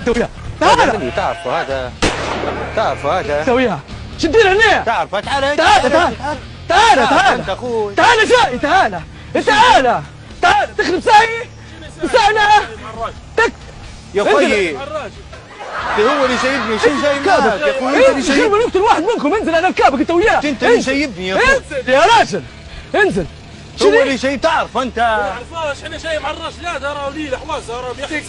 تويا تعال تعرفوا هذا تويا شدي له هنا تعرفوا تعال تعال اخوي تعال جاي تعال تخرب ساعي ساعنا يا اخوي هو اللي سايبني شو جاي معاك يا اخوي؟ انت اللي سايبني نقتل واحد منكم. انزل انا ركابك انت وياه. انت اللي سايبني يا اخوي. انزل يا راجل انزل. هو اللي سايب تعرف انت. ما نعرفهاش احنا جاي مع الراجل هذا راه ولي الحواس راه بيحكي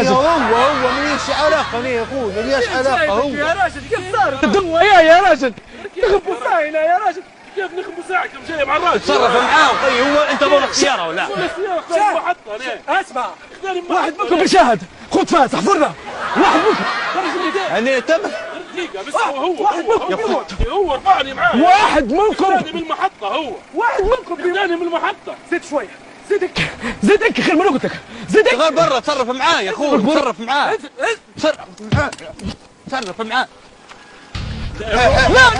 هو ماليش علاقه انا يا اخوي ماليش علاقه هو يا راجل كيف صار تدموا يا راجل تخبوا ساعنا يا راجل. كيف نخبوا ساعك جاي مع الراجل تصرف معاه طيب هو انت مالك سياره ولا؟ اسمع واحد منكم بيشاهد خذ فاس احفرنا واحد منكم انا تم دقيقة بس هو رفعني معاه واحد منكم من المحطة واحد منكم من المحطة زيد شوية زيدك خير من وقتك زيدك غير برا تصرف معاه يا اخوي تصرف معاه تصرف معاه لا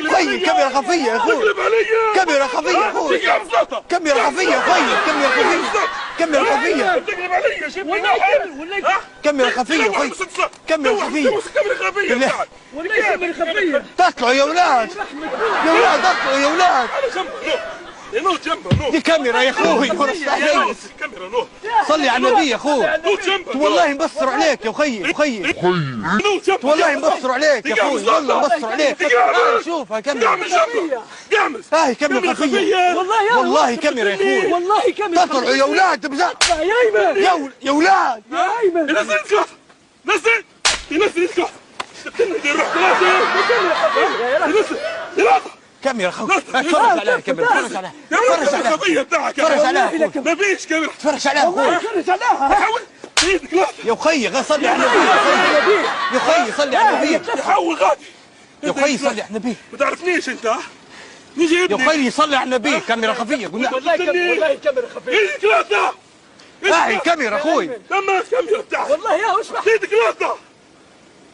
خوي كاميرا خفية يا اخوي كاميرا خفية يا اخوي كاميرا خفية يا اخوي كاميرا خفية تقلب علي كاميرا خفية يا اخوي كاميرا خفية والله خفية تطلعوا يا ولاد اطلعوا يا ولاد نور جنبه دي كاميرا يا اخوي نور الصحيح كاميرا نور صلي على النبي يا اخوي نور جنبه والله مبصر عليك يا اخي والله مبصر عليك يا اخوي والله مبصر عليك شوفها كاميرا قامس هاي كاميرا خفية والله كاميرا يا اخوي والله كاميرا تطلعوا يا ولاد بزاف يا ايمن يا ولاد يا ايمن نزل الكلاس نزل الكلاس نروح ثلاثة كاميرا خفية اتفرج عليها كاميرا اتفرج عليها ما فيش كاميرا اتفرج عليها اخوي اتفرج عليها حاول يا اخي غير صلي على النبي يا اخي صلي على النبي حول غادي يا اخي صلي على النبي ما تعرفنيش انت نيجي يا اخي صلي على النبي كاميرا خفية قلنا والله كاميرا خفية ثلاثة هاي كاميرا اخوي لما كاميرا بتاعك والله يا واسمع زيد ثلاثة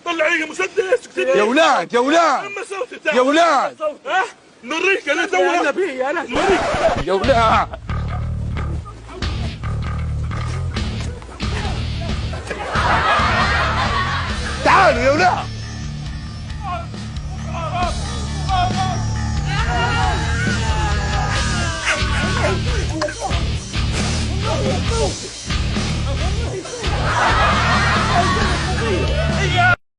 طلع هي مسدس يا ولاد لما صوتي بتاعك يا ولاد ها نوريك انا يا تو نبي انا نوريك يا ولاد تعالوا يا ولاد والله